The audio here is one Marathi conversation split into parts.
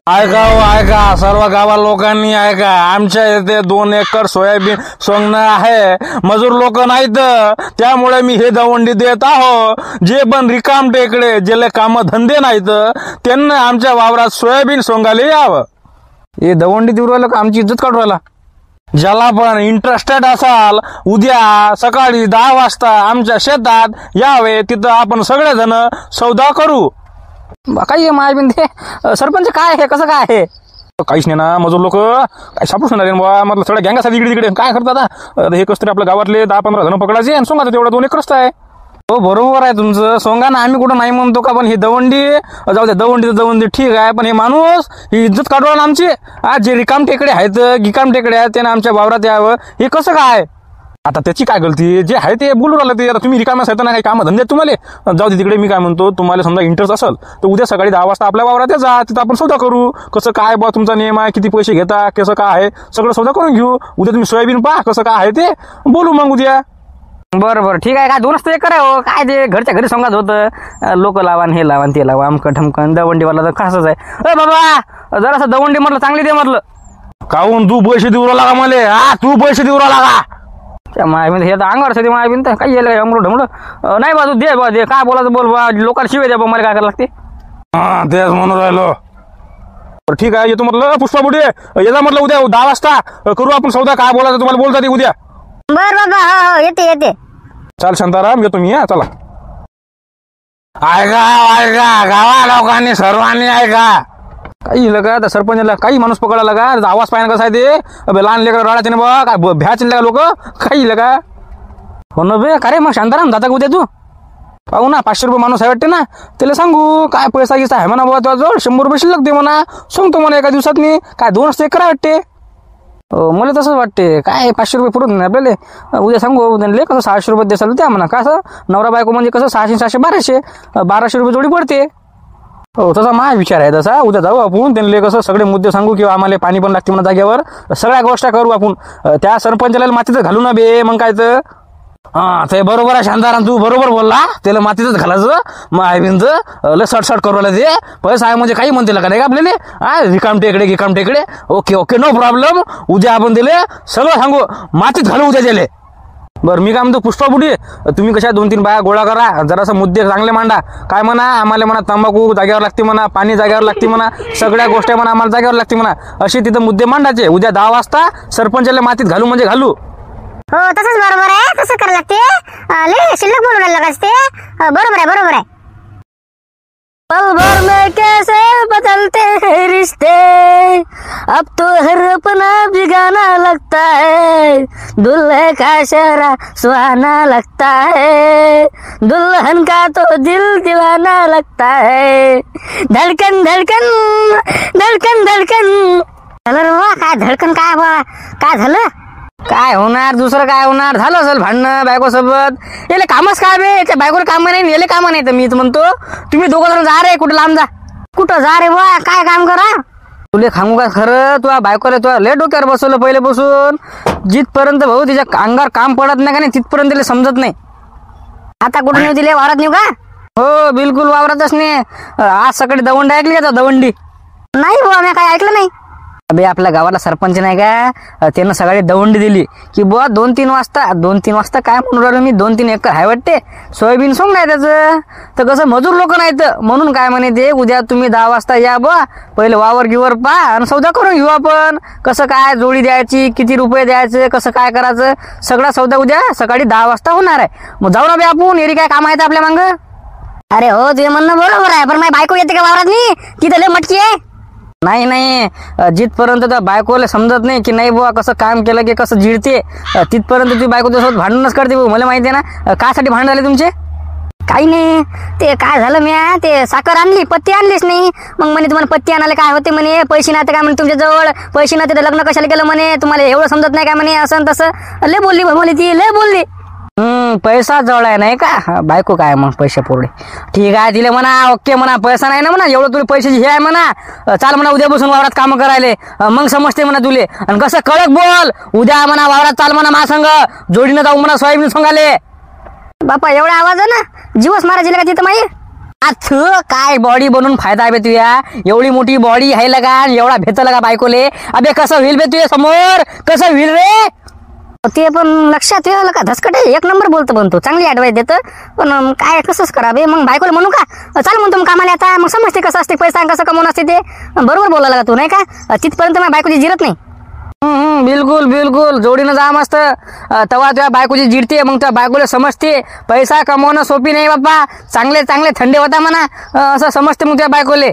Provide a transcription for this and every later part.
ऐका हो ऐका, सर्व गावा लोकांनी ऐका. आमच्या इथे 2 एकर सोयाबीन सोंगणं आहे. मजूर लोक नाहीत, त्यामुळे मी हे दवंडी देत आहो. जे पण रिकाम टेकडे ज्याला काम धंदे नाहीत त्यांना आमच्या वावरात सोयाबीन सोंगायला यावं. हे दवंडी देऊ राहिलं का आमची इज्जत काढू राहिला. ज्याला पण इंटरेस्टेड असाल उद्या सकाळी 10 वाजता आमच्या शेतात यावे. तिथं आपण सगळेजण सौदा करू. काही मायबीन ते सरपंच काय आहे कसं काय आहे? काहीच नाही ना. मजूर लोक काय सापडून येणार बा. म्हटलं सगळ्या गँगासाठी इकडे तिकडे काय करतात आता. हे कसं तरी आपल्या गावातले 10-15 जण पकडायचे आणि सोंगायचं. तेवढा 2 एकर रस्ता आहे. हो बरोबर आहे तुमचं. सोंगा ना, आम्ही कुठं नाही म्हणतो का. पण ही दवंडी जाऊ द्या. दवंडी ठीक आहे, पण हे माणूस ही इज्जत काढून आमची. आज जे रिकाम टेकडे आहेत गिकाम टेकडे आहेत त्याने आमच्या वावरात यावं. हे कसं काय. आता त्याची काय गलती. जे आहे ते बोलू राहिलं ते. आता तुम्ही रिकाम्या आहेत ना, काही काम धंदे तुम्हाला. जाऊ दे तिकडे. मी काय म्हणतो, तुम्हाला समजा इंटरेस्ट असेल तर उद्या सकाळी 10 वाजता आपल्या वावरात जा. तिथं आपण सौदा करू. कसं काय बा तुमचा नियम आहे, किती पैसे घेता, कसं काय आहे सगळं सौदा करून घेऊ. उद्या तुम्ही सोयाबीन पहा कसं काय आहे ते बोलू मग उद्या. बरं ठीक आहे. काय 2च एकर आहे हो. काय ते घरच्या घरी सांगत होतं लोक लावान हे लावान ते लावा आमकं ठमकन. दवंडीवाला तर खासच आहे. अरे बाबा जरासं दवंडी म्हटलं चांगली दे म्हटलं. काहून तू पैसे देऊ राहिला का मला. तू पैसे देऊ राहिला का. मायबिन हे तर अंगावर सध्या मायबिन तर काही येईल अमरू ढमलं नाही बाजू दे बा. दे काय बोलायचं बोल बा. लोकांना शिवाय द्या बा. मला काय करायला लागते. तेच म्हणून राहिलो. ठीक आहे येतो म्हटलं. पुष्पाबुडी येता म्हटलं उद्या 10 वाजता करू आपण सौदा. काय बोलायचं तुम्हाला बोलता ते उद्या. बर बाबा हो येते. चाल शांताराम येतो मी. चला. ऐका गावा लोकांनी सर्वांनी ऐका. काही लगा त्या सरपंचाला काही माणूस पकडायला का. आवाज पाहिजे कसा आहे ते. अबे लहान लेकर रडायचे ना बा. काय भ्याच का लोक काही लगा. हो ना बे. का रे मग शांताराम जाता का उद्या तू. पाहू ना 500 रुपये माणूस आहे वाटते ना. त्याला सांगू काय पैसा गिसा आहे म्हणा बाबा तुझा जवळ. 100 रुपये शिल्लक दे म्हणा. सांगतो म्हणा एका दिवसात मी. काय 2 एकर वाटते. मला तसंच वाटते. काय 500 रुपये पुरत नाही आपल्याला. उद्या सांगू त्यांना कसं 600 रुपये द्याल त्या म्हणा. कसं नवरा बायको म्हणजे कसं 600 1200 रुपये जोडी पडते. हो तसा माझा विचार आहे तसा. उद्या जाऊ आपण त्यांना कसं सगळे मुद्दे सांगू किंवा आम्हाला पाणी पण लागते म्हणा जागेवर. सगळ्या गोष्टी करू आपण. त्या सरपंचाला मातीचं घालू ना बे. मग काय तर ते बरोबर आहे शांताराम. तू बरोबर बोलला. त्याला मातीतच घालायचं. मायबिनचं लय सटसट करू राहिलं ते. पैसा आहे म्हणजे काही म्हणते का नाही का आपल्याला. रिकाम टेकडे. Okay no problem. उद्या आपण दिले सगळं सांगू. मातीत घालू उद्या दिले. बरं मी काय म्हणतो पुष्पाबुडी तुम्ही कशा 2-3 बाया गोळा करा. जरासं मुद्दे चांगले मांडा. काय म्हणा आम्हाला म्हणा तंबाखू जागेवर लागते म्हणा. पाणी जागेवर लागते म्हणा. सगळ्या गोष्टी म्हणा आम्हाला जागेवर लागते म्हणा. असे तिथं मुद्दे मांडायचे. उद्या 10 वाजता सरपंचाला मातीत घालू म्हणजे घालू. हो तसंच बरोबर आहे. तसं करायला लागते. लय शिल्लक बोलून राहिलं का ते. बरोबर आहे. पल भर में कैसे बदलते हैं रिश्ते. अब तो हर अपना बिगाना लगता है. दुल्हे का चेहरा सुहाना लगता है. दुल्हन का तो दिल दीवाना लगता है. धड़कन झालं रे बा. काय धडकन काय बा. काय झालं. काय होणार दुसरं काय होणार. झालं असेल भांडणं बायको सोबत. याले कामच काय बे. त्या बायकोला काम नाही याले काम नाही. तर मी म्हणतो तुम्ही 2 जण जा रे कुठं लांब जा. कुठं जा रे बा. काय काम करा. तुले सांगू का खरं. तुझ्या बायकोला तुला लय डोक्यावर बसवलं पहिले बसून. जिथपर्यंत भाऊ तिच्या अंगावर काम पडत नाही का नाही तिथपर्यंत तिला समजत नाही. आता कुठं नेऊ दिले वावरात नेऊ का. हो बिलकुल वावरातच नाही. आज सकाळी दवंडी ऐकली का. दवंडी नाही बुवा मी काय ऐकलं नाही. अबे आपल्या गावाला सरपंच नाही का. त्यानं सगळी दवंडी दिली की बुवा 2-3 वाजता काय म्हणून राहिलो मी 2-3 एकर आहे वाटते सोयाबीन सोंग नाही त्याचं. तर कसं मजूर लोक नाहीत म्हणून काय म्हणे ते उद्या तुम्ही 10 वाजता या बुवा. पहिले वावर गिवर पा आणि सौदा करून घेऊ आपण. कसं काय जोडी द्यायची किती रुपये द्यायचं कसं काय करायचं सगळा सौदा उद्या सकाळी 10 वाजता होणार आहे. मग जाऊ ना बे आपण. एरी काय काम आहे आपल्या मांग. अरे हो तुझे म्हणणं बरोबर आहे. पण माझी बायको येते का वावरात मी. तिथं लय मटकी आहे. नाही जिथपर्यंत त्या बायकोला समजत नाही की नाही बुवा कसं काम केलं की कसं जिळते तिथपर्यंत ती बायको त्यासोबत भांडणच करते. मला माहिती आहे ना. कासाठी भांडण झाले तुमचे. काही नाही. ते काय झालं म्या ते साखर आणली पत्ती आणलीच नाही. मग म्हणे तुम्हाला पत्ती आणायला काय होते म्हणे. पैसे नाही काय म्हणे तुमच्या जवळ. पैसे नाही तर लग्न कशाला केलं म्हणे. तुम्हाला एवढं समजत नाही काय म्हणे. असं तसं लय बोलली म्हणे ती. लय बोलली. पैसा जवळ आहे नाही का. बायको काय मग पैसे पोरडे. ठीक आहे दिले म्हणा. ओके म्हणा. पैसा नाही ना म्हणा. एवढं तुला पैशाची हे आहे म्हणा. चाल म्हणा उद्या बसून वावरात काम करायले. मग समजते म्हणा तुले. आणि कसं कडक बोल. उद्या म्हणा वावरात चाल म्हणा महासंघ. जोडीनं जाऊ म्हणा सोयाबीन सोंगाले. बापा एवढा आवाज आहे ना. जीवच मारा जिल्हा का तिथं माही. आथ काय बॉडी बनून फायदा आहे बे तुया. एवढी मोठी बॉडी आहे लगा आणि एवढा भेट लगा बायकोले. अबे कसं होईल बे तुझ्या समोर, कसं होईल रे. ते पण लक्षात येईल का, धसकट आहे, एक नंबर बोलतो पण तू, चांगली ऍडवाइस देतं. पण काय कसंच करा बे. मग बायकोला म्हणू का चाल म्हणतो मग कामाला आता, मग समजते कसं असते पैसा कसं कमवून असते ते. बरोबर बोलायला लागा तू नाही का, तिथपर्यंत माझ्या बायकोची जिरत नाही. बिलकुल बिलकुल, जोडीनं जा मस्त. तेव्हा तुझ्या बायकोची जिरते, मग त्या बायकोला समजते पैसा कमवणं सोपी नाही बाबा. चांगले चांगले थंडे होता म्हणा, असं समजते मग त्या बायकोले.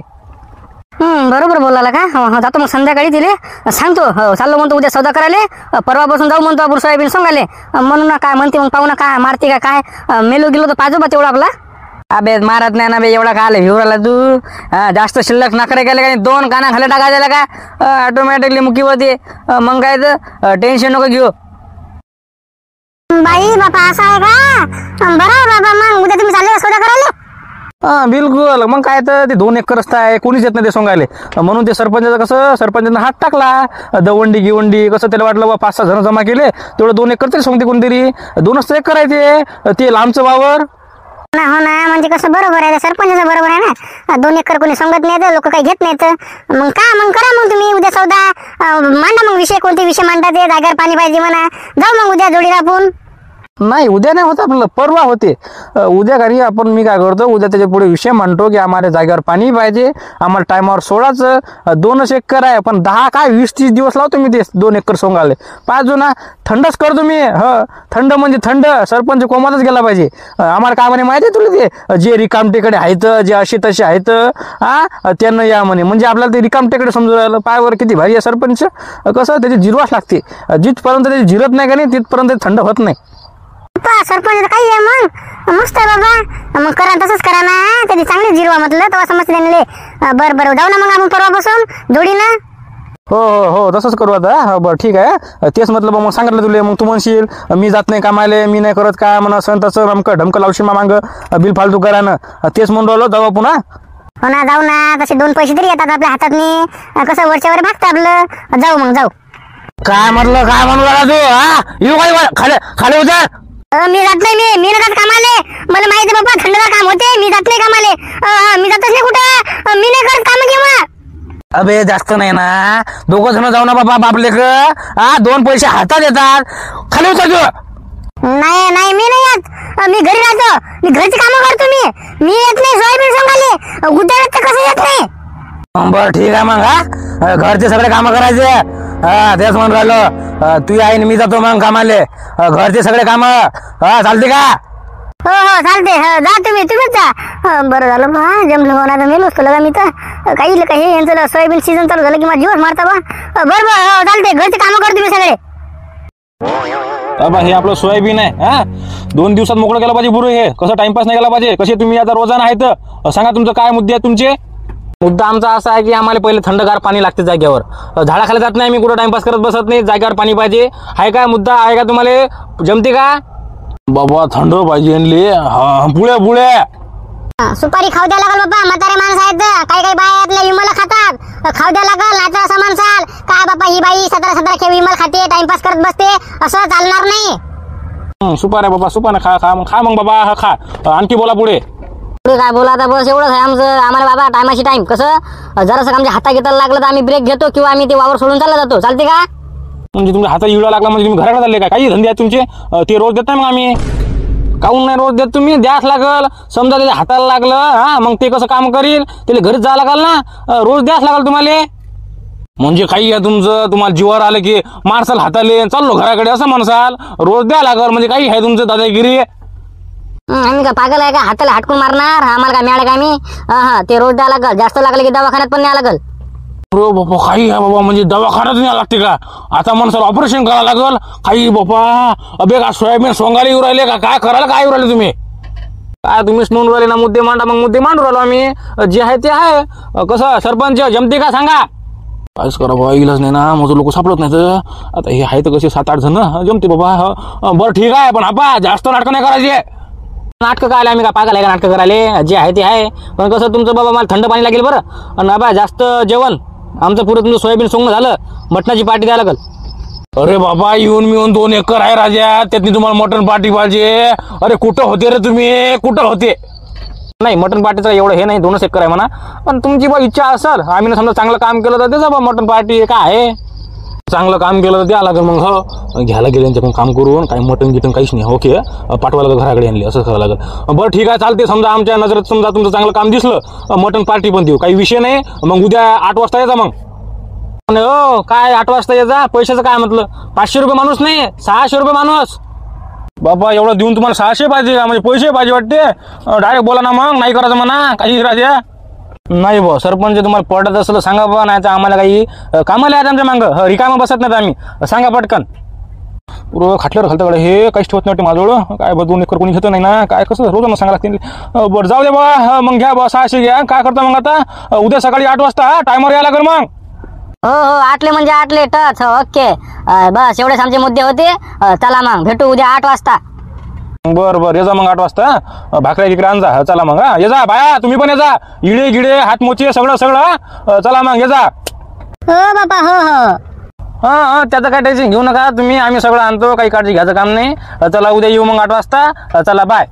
बरोबर बोलायला का. जातो मग संध्याकाळी तिले सांगतो. चाललो म्हणतो उद्या सौदा करायला, परवापासून जाऊ म्हणतो आपण सोयाबीन सोंगाले. म्हणून ना काय म्हणते मग पाहू ना काय मारते का काय. मेलो गेलो तर पाजो बा तेवढा आपला. अबे मारत नाही ना बे, एवढा का आलं हिवराला तू. जास्त शिल्लक नखरे केले का, 2 काना खाली टाकायला का ऑटोमॅटिकली मुकी होते. मग काय तर टेन्शन नको घेऊ. बाई बापा असं आहे का. बरं आहे बाबा, मग उद्या तुम्ही चालले सौदा करायला. बिलकुल, मग काय तर ते 2 एकर रस्ता आहे, कोणीच येत नाही ते सोंगायले. म्हणून ते सरपंचाचं कसं, सरपंचानं हात टाकला दवंडी गिवंडी कसं. त्याला वाटलं बा 5-6 जण जमा केले तेवढं 2 एकर तरी सोंगते कोणतरी. 2च एकर आहे ते लांबचं वावर. हो ना, म्हणजे कसं बरोबर आहे, सरपंचाचं बरोबर आहे ना. 2 एकर कोणी सांगत नाही, लोक काही घेत नाहीत. मग करा मग तुम्ही उद्या सौदा. मांडा मग विषय, कोणते विषय मांडतात ते. जागेवर पाणी पाहिजे म्हणा, जाऊ मग उद्या जोडीला आपण. नाही उद्या नाही होत आपलं, परवा होते. उद्या घरी आपण, मी काय करतो उद्या त्याच्या पुढे विषय मांडतो की आम्हाला जागेवर पाणी पाहिजे, आम्हाला टायमावर सोडायचं. 2च एकर आहे, पण 10 काय 20-30 दिवस लावतो मी ते 2 एकर सोंगाले. पाहिजे ना, थंडच करतो मी. थंड म्हणजे थंड, सरपंच कोमातच गेला पाहिजे. आम्हाला काय म्हणे माहिती आहे तुला, ते जे रिकामटेकडे आहेत, जे असे तसे आहेत त्यांना या म्हणे. म्हणजे आपल्याला ते रिकामटेकडे समजून राहिलं. पायावर किती भारी आहे सरपंच. कसं त्याची जिरवाच लागते, जिथपर्यंत त्याची जिरत नाही का नाही तिथपर्यंत थंड होत नाही. सरपंच काही आहे मग, मस्त आहे बाबा. मग करा तसंच करा ना, त्याची चांगली जिरवा म्हटलं तेव्हा समजते त्यांनी. बरं जाऊ ना मग आपण परवापासून जोडीनं. हो तसंच करू आता. बरं ठीक आहे, तेच म्हटलं मग सांगितलं तुला. मग तू म्हणशील मी जात नाही कामाले, मी नाही करत काय म्हणा, असं तसं ढमकं लावशील मा मागं बिल फालतू करा ना. तेच म्हणून राहिलो, जाऊ पुन्हा. हो ना, जाऊ ना. तसे 2 पैसे तरी येतात आपल्या हातात. कसं वरच्यावर भागतं आपलं. जाऊ मग जाऊ. काय म्हटलं, काय म्हणू लागला तू. येऊ काय खाली उतर. मी जात नाही, मी नाही जात कामाले. मला माहिती बाबा, थंडगार काम होते, मी जात नाही कामाले. मी जातच नाही कुठं, मी नाही करत काम केव्हा. अबे जास्त नाही ना, 2 जण जाऊ ना बाबा बापले का. 2 पैसे हातात येतात, खाली उतर तू. नाही मी नाही येत. मी घरी राहतो, मी घरची कामं करतो. मी येत नाही सोयाबीन सोंगाले. उद्या कसं येत नाही. बरं ठीक आहे मग. घरचे सगळे कामं करायचे. तेच म्हणून राहिलो, तू आहे मी जातो मग कामाले. घरचे सगळे कामं चालते का. हो चालते. जा तुम्हीच जा. बरं झालं बा, जमलं होणार मेलो असतो लगा मी तर. काही हे यांचं सोयाबीन सीझन चालू झालं की माझा जीवच मारता बा. बरं चालते, घरचे कामं करतो मी सगळे. बाबा हे आपलं सोयाबीन आहे. 2 दिवसात मोकळं केलं पाहिजे बुरं. हे कसं टाइमपास नाही केला पाहिजे. कसे तुम्ही आता रोजाना आहेत, सांगा तुमचं काय मुद्दे आहेत तुमचे. मुद्दा आमचा असा आहे की आम्हाला पहिले थंडगार पाणी लागते जागेवर. झाडाखाली जात नाही, मी कुठं टाइमपास करत बसत नाही, जागेवर पाणी पाहिजे. आहे काय मुद्दा, आहे का तुम्हाला, जमते का. बाबा थंड पाहिजे. पुढे सुपारी खाऊ द्या लागल बाबा. म्हातारे माणसं आहेत, काही बाया विमल खातात. खाऊ द्या लागल, नाहीतर असं म्हणसाल काय बाबा ही बाई 17 खेळ विमल खाते, टाइमपास करत बसते, असं चालणार नाही. सुपाऱ्या बाबा, सुपाऱ्या खा मग बाबा. खा आणखी बोला पुढे. काय बोला आता, बस एवढंच आहे आमचं. आम्हाला बाबा टायमाशी टाइम, कसं जरासं आमच्या हाता घेतायला लागलं तर आम्ही ब्रेक घेतो किंवा आम्ही ते वावर सोडून चालला जातो. चालते का. म्हणजे तुमच्या हातात इवडा लागला म्हणजे तुम्ही घराकडे चालले का. काही धंदे आहेत तुमचे, ते रोज देत नाही मग आम्ही. काहून नाही रोज देत तुम्ही, द्यास लागल. समजा त्याच्या हाताला लागलं मग ते कसं काम करील, त्याला घरीच जावं लागल ना. रोज द्यास लागल तुम्हाला. म्हणजे काही आहे तुमचं, तुम्हाला जीवावर आलं की मारसाल हाताले चाललो घराकडे असं म्हणसाल. रोज द्या लागल म्हणजे काही आहे तुमचं दादागिरी. आम्ही का पागल आहे का, हाताला हाटकून मारणार. आम्हाला काय मिळालं का आम्ही. ते रोज द्यावं लागल, जास्त लागलं की दवाखान्यात पण न्यावं लागल. अरे बाबा काही आहे बाबा, म्हणजे दवाखान्यात न्यावं लागते का. आता म्हणसाल ऑपरेशन करावं लागल. काही बाबा अबे का सोयाबीन सोंगायला येऊ राहिले का, काय करायला काय येऊ राहिले तुम्ही. काय तुम्हीच नोंद राहिले ना, मुद्दे मांडा. मग मुद्दे मांडू राहिलो आम्ही, जे आहे ते आहे. कसं सरपंच जमते का सांगा. काहीच करा बाबा, इलाज नाही ना, माझं लोक सापडत नाही तर. आता हे आहे तर कसे 7-8 जण जमते बाबा. बरं ठीक आहे, पण आपा जास्त नाटकं नाही करायचे. नाटकं काय आले, आम्ही का पागल आहे का नाटकं करायला. जे आहे ते आहे. पण कसं तुमचं बाबा मला थंड पाणी लागेल बरं. आणि बाबा जास्त जेवण आमचं पुढे तुमचं सोयाबीन सोंगणं झालं, मटणाची पार्टी द्यायला लागल. अरे बाबा येऊन मिळून 2 एकर आहे राजा, त्यातनी तुम्हाला मटण पार्टी पाहिजे. अरे कुठं होते रे तुम्ही, कुठं होते. नाही मटन पार्टीचं एवढं हे नाही 2 एकर आहे म्हणा. पण तुमची बा इच्छा असेल आम्ही समजा चांगलं काम केलं तर त्याचा बा मटन पार्टी काय आहे. चांगलं काम केलं तर द्या लागेल मग. हो घ्यायला गेले यांच्याकडून काम करून काही मटन गिटन काहीच नाही. ओके पाठवायला घराकडे आणली असं करावं लागेल. बरं ठीक आहे चालते. समजा आमच्या नजरेत समजा तुमचं चांगलं काम दिसलं मटन पार्टी पण देऊ काही विषय नाही. मग उद्या 8 वाजता यायचा मग. हो काय 8 वाजता यायचा. पैशाचं काय म्हटलं 500 रुपये माणूस नाही 600 रुपये माणूस. बाबा एवढं देऊन तुम्हाला 600 पाहिजे का म्हणजे पैसे पाहिजे वाटते. डायरेक्ट बोला ना मग नाही करायचं म्हणा काही राजा. नाही बा सरपंच तुम्हाला पडत असलं सांगा बा नाही तर आम्हाला काही कामाला आहेत आमच्या मागं रिकामा बसत नाहीत आम्ही. सांगा पटकन. पुरं खाटल्यावर घालतं हे काहीच ठेवत नाही माझ्याजवळ. काय 2 एकर कोणी घेतं नाही ना काय कसं रोज सांगा लागतील. बरं जाऊ दे बा मग घ्या बा 600 घ्या. काय करता मग आता उद्या सकाळी 8 वाजता टायमर यायला लागेल मग. हो हो आटले म्हणजे आटले टच. ओके बस एवढेच आमचे मुद्दे होते. चला मग भेटू उद्या 8 वाजता. बरं ये जा मग 8 वाजता. भाकऱ्या गिकऱ्या आणजा. चला मग हा ये जा बाया तुम्ही पण ये जा. इडे गिडे हात मोचे सगळं चला मग ये जा. हो बाबा हो हो. हां त्याचं काय टेन्शन घेऊ नका तुम्ही. आम्ही सगळं आणतो काही काळजी घ्यायचं काम नाही. चला उद्या येऊ मग 8 वाजता. चला बाय.